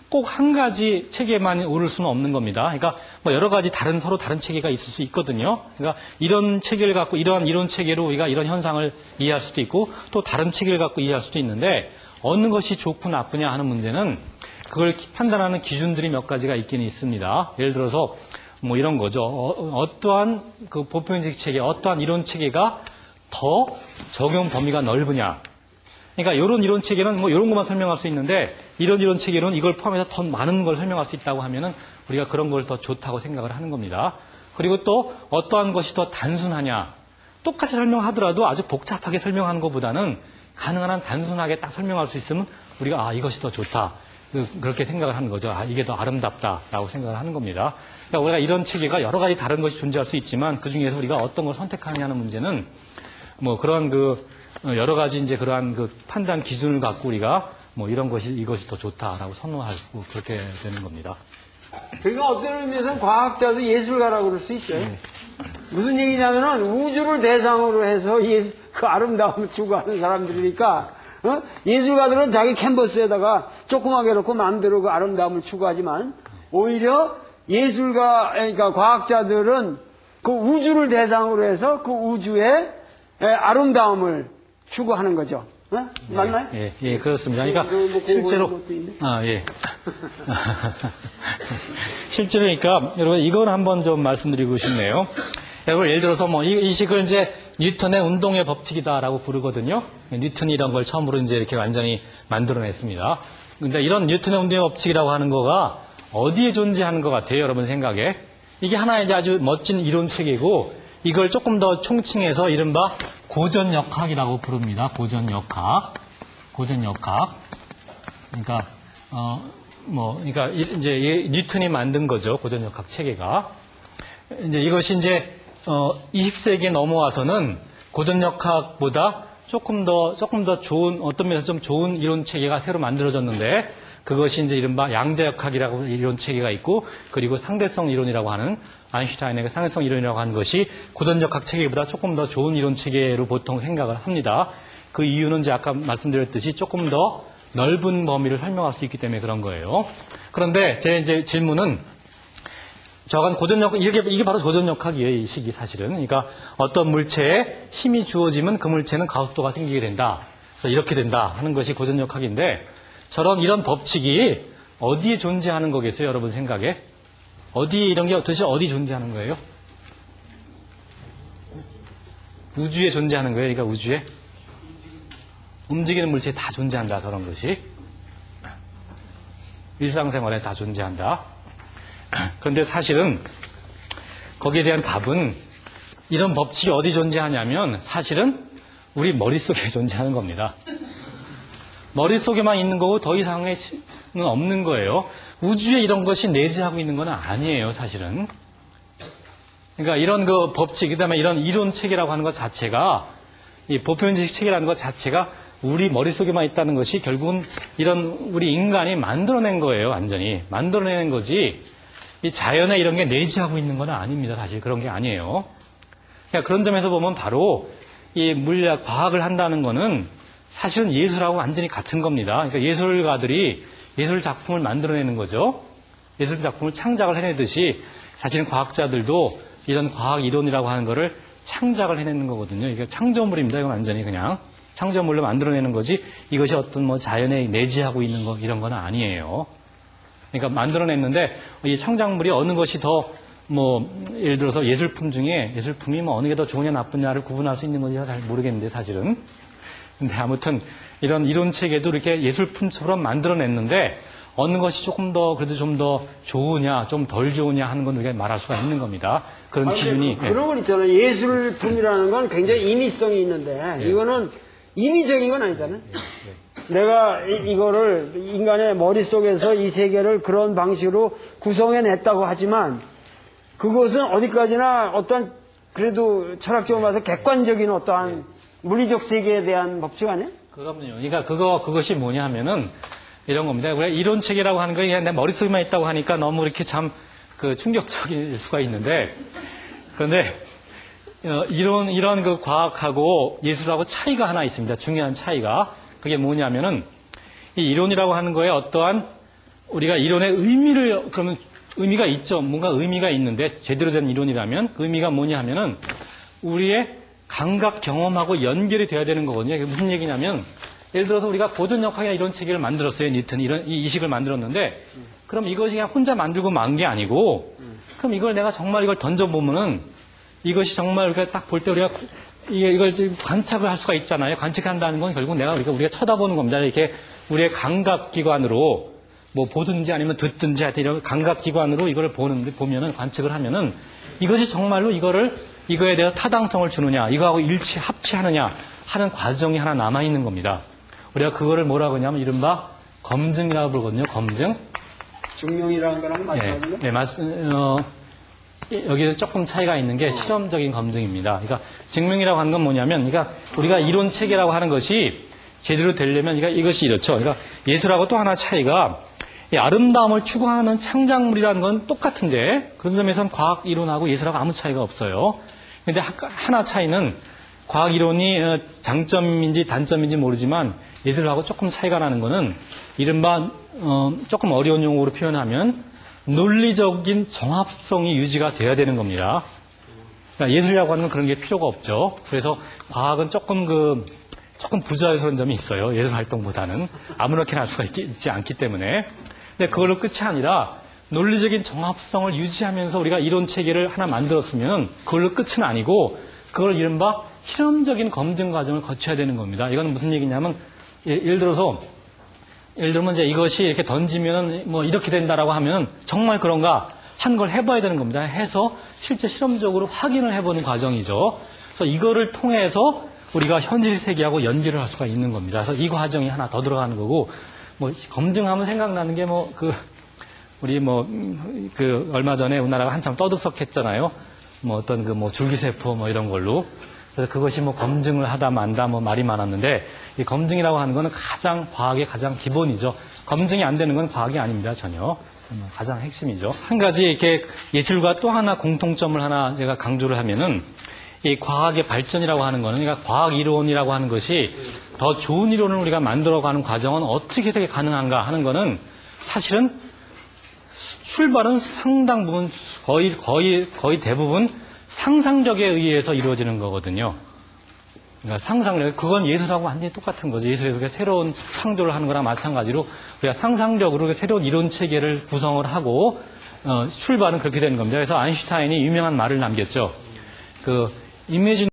꼭 한 가지 체계만 오를 수는 없는 겁니다. 그러니까 뭐 여러 가지 서로 다른 체계가 있을 수 있거든요. 그러니까 이런 체계를 갖고 이러한 이론 체계로 우리가 이런 현상을 이해할 수도 있고 또 다른 체계를 갖고 이해할 수도 있는데 어느 것이 좋고 나쁘냐 하는 문제는 그걸 판단하는 기준들이 몇 가지가 있긴 있습니다. 예를 들어서 뭐 이런 거죠. 어떠한 그 보편적 체계, 어떠한 이론 체계가 더 적용 범위가 넓으냐. 그러니까 이런 이론 체계는 뭐 이런 것만 설명할 수 있는데 이런 이론 체계로는 이걸 포함해서 더 많은 걸 설명할 수 있다고 하면은 우리가 그런 걸 더 좋다고 생각을 하는 겁니다. 그리고 또 어떠한 것이 더 단순하냐. 똑같이 설명하더라도 아주 복잡하게 설명하는 것보다는 가능한 한 단순하게 딱 설명할 수 있으면 우리가 이것이 더 좋다. 그렇게 생각을 하는 거죠. 이게 더 아름답다라고 생각을 하는 겁니다. 그러니까 우리가 이런 체계가 여러 가지 다른 것이 존재할 수 있지만 그 중에서 우리가 어떤 걸 선택하느냐는 문제는 뭐 그런 여러 가지 이제 그러한 그 판단 기준을 갖고 우리가 뭐 이것이 더 좋다라고 선호하고 그렇게 되는 겁니다. 그러니까 어떤 의미에서는 과학자도 예술가라고 그럴 수 있어요. 무슨 얘기냐면은 우주를 대상으로 해서 그 아름다움을 추구하는 사람들이니까 예술가들은 자기 캔버스에다가 조그맣게 놓고 마음대로 그 아름다움을 추구하지만 오히려 그러니까 과학자들은 그 우주를 대상으로 해서 그 우주의 아름다움을 추구하는 거죠. 맞나요? 예, 그렇습니다. 그러니까 실제로 실제로 그러니까 여러분 이걸 한번 좀 말씀드리고 싶네요. 여러분 예를 들어서 뭐 이 식을 이제 뉴턴의 운동의 법칙이다라고 부르거든요. 뉴턴이 이런 걸 처음으로 이제 이렇게 완전히 만들어냈습니다. 근데 이런 뉴턴의 운동의 법칙이라고 하는 거가 어디에 존재하는 것 같아요, 여러분 생각에? 이게 하나의 이제 아주 멋진 이론 체계고 이걸 조금 더 총칭해서 이른바 고전역학이라고 부릅니다. 고전역학. 그러니까 그러니까 이제 뉴턴이 만든 거죠. 고전역학 체계가. 이제 이것이 이제 20세기에 넘어와서는 고전역학보다 조금 더 좋은 어떤 면에서 좀 좋은 이론 체계가 새로 만들어졌는데 그것이 이제 이른바 양자역학이라고 이론 체계가 있고 그리고 상대성 이론이라고 하는 아인슈타인의 상대성 이론이라고 하는 것이 고전역학 체계보다 조금 더 좋은 이론 체계로 보통 생각을 합니다. 그 이유는 이제 아까 말씀드렸듯이 조금 더 넓은 범위를 설명할 수 있기 때문에 그런 거예요. 그런데 제 이제 질문은 저건 고전역학 이게 바로 고전역학이에요. 이 식이 사실은. 그러니까 어떤 물체에 힘이 주어지면 그 물체는 가속도가 생기게 된다. 그래서 이렇게 된다 하는 것이 고전역학인데 이런 법칙이 어디에 존재하는 거겠어요, 여러분 생각에? 이런 게 도대체 어디 존재하는 거예요? 우주에 존재하는 거예요, 그러니까 우주에? 움직이는 물체에 다 존재한다, 저런 것이. 일상생활에 다 존재한다. 그런데 사실은 거기에 대한 답은 이런 법칙이 어디 존재하냐면 사실은 우리 머릿속에 존재하는 겁니다. 머릿속에만 있는 거고 더 이상은 없는 거예요. 우주에 이런 것이 내재하고 있는 건 아니에요, 사실은. 그러니까 이런 그 법칙, 그다음에 이런 이론 체계라고 하는 것 자체가 이 보편지식 체계라는 것 자체가 우리 머릿속에만 있다는 것이 결국은 이런 우리 인간이 만들어낸 거예요, 완전히. 만들어낸 거지. 이 자연에 이런 게 내재하고 있는 건 아닙니다, 사실. 그런 게 아니에요. 그러니까 그런 점에서 보면 바로 이 물리학, 과학을 한다는 거는 사실은 예술하고 완전히 같은 겁니다. 그러니까 예술가들이 예술 작품을 만들어내는 거죠. 예술 작품을 창작을 해내듯이 사실은 과학자들도 이런 과학 이론이라고 하는 거를 창작을 해내는 거거든요. 이게 창조물입니다. 이건 완전히 그냥 창조물로 만들어내는 거지 이것이 어떤 뭐 자연에 내재하고 있는 거 이런 건 아니에요. 그러니까 만들어냈는데 이 창작물이 어느 것이 더 예를 들어서 예술품 중에 예술품이 뭐 어느 게 더 좋으냐 나쁘냐를 구분할 수 있는 건지 잘 모르겠는데 사실은. 근데 아무튼 이런 이론 체계도 이렇게 예술품처럼 만들어냈는데 어느 것이 조금 더 그래도 좀 더 좋으냐 좀 덜 좋으냐 하는 건 우리가 말할 수가 있는 겁니다. 그런 기준이. 그런 건 있잖아요. 예술품이라는 건 굉장히 임의성이 있는데 이거는 임의적인 건 아니잖아요. 내가 이거를 인간의 머릿속에서 이 세계를 그런 방식으로 구성해냈다고 하지만 그것은 어디까지나 어떠한 그래도 철학적으로 봐서 객관적인 어떠한 물리적 세계에 대한 법칙 아니에요? 그럼요. 그러니까 그것이 뭐냐 하면은 이런 겁니다. 우리가 이론 체계라고 하는 거 그냥 내 머릿속에만 있다고 하니까 너무 이렇게 참 충격적일 수가 있는데 그런데 이런 그 과학하고 예술하고 차이가 하나 있습니다. 중요한 차이가. 그게 뭐냐면은 이 이론이라고 하는 거에 어떠한 우리가 이론의 의미를, 그러면 의미가 있죠. 뭔가 의미가 있는데, 제대로 된 이론이라면, 그 의미가 뭐냐 하면은, 우리의 감각 경험하고 연결이 돼야 되는 거거든요. 이게 무슨 얘기냐면, 예를 들어서 우리가 고전역학이나 이런 체계를 만들었어요. 니튼, 이 이식을 만들었는데, 그럼 이것이 그냥 혼자 만들고 만 게 아니고, 그럼 이걸 내가 정말 이걸 던져보면은, 이것이 정말 우리가 딱 볼 때 우리가 이걸 지금 관측을 할 수가 있잖아요. 관측한다는 건 결국 우리가 쳐다보는 겁니다. 이렇게 우리의 감각기관으로 뭐 보든지 아니면 듣든지 하여튼 이런 감각기관으로 이걸 보면은 관측을 하면은 이것이 정말로 이거에 대해서 타당성을 주느냐, 이거하고 합치하느냐 하는 과정이 하나 남아있는 겁니다. 우리가 그거를 뭐라고 하냐면 이른바 검증이라고 부르거든요. 검증. 증명이라는 거랑 마찬가지로? 여기는 조금 차이가 있는 게 실험적인 검증입니다. 그러니까 증명이라고 하는 건 뭐냐면, 그러니까 우리가 이론 체계라고 하는 것이 제대로 되려면, 이것이 이렇죠. 그러니까 예술하고 또 하나 차이가 이 아름다움을 추구하는 창작물이라는 건 똑같은데 그런 점에서는 과학 이론하고 예술하고 아무 차이가 없어요. 그런데 하나 차이는 과학 이론이 장점인지 단점인지 모르지만 예술하고 조금 차이가 나는 거는 이른바 조금 어려운 용어로 표현하면 논리적인 정합성이 유지가 돼야 되는 겁니다. 그러니까 예술이라고 하는 건 그런 게 필요가 없죠. 그래서 과학은 조금 부자연스러운 점이 있어요. 예술 활동보다는 아무렇게나 할 수가 있지 않기 때문에. 근데 그걸로 끝이 아니라 논리적인 정합성을 유지하면서 우리가 이론 체계를 하나 만들었으면 그걸로 끝은 아니고 그걸 이른바 실험적인 검증 과정을 거쳐야 되는 겁니다. 이건 무슨 얘기냐면 예를 들면 이제 이것이 이렇게 던지면은 뭐 이렇게 된다라고 하면 정말 그런가 한 걸 해봐야 되는 겁니다. 해서 실제 실험적으로 확인을 해보는 과정이죠. 그래서 이거를 통해서 우리가 현실 세계하고 연결을 할 수가 있는 겁니다. 그래서 이 과정이 하나 더 들어가는 거고, 뭐 검증하면 생각나는 게 우리 얼마 전에 우리나라가 한참 떠들썩했잖아요. 줄기세포 이런 걸로. 그래서 그것이 검증을 하다 만다 말이 많았는데 이 검증이라고 하는 거는 과학의 가장 기본이죠. 검증이 안 되는 건 과학이 아닙니다, 전혀. 가장 핵심이죠. 한 가지 이렇게 예술과 또 하나 공통점을 하나 제가 강조를 하면은 이 과학의 발전이라고 하는 거는 그러니까 과학 이론이라고 하는 것이 더 좋은 이론을 우리가 만들어가는 과정은 어떻게 되게 가능한가 하는 거는 사실은 출발은 상당 부분 거의 대부분 상상력에 의해서 이루어지는 거거든요. 그러니까 상상력, 그건 예술하고 완전히 똑같은 거죠. 예술에서 새로운 창조를 하는 거랑 마찬가지로 우리가 상상력으로 새로운 이론 체계를 구성을 하고 출발은 그렇게 되는 겁니다. 그래서 아인슈타인이 유명한 말을 남겼죠. Imagine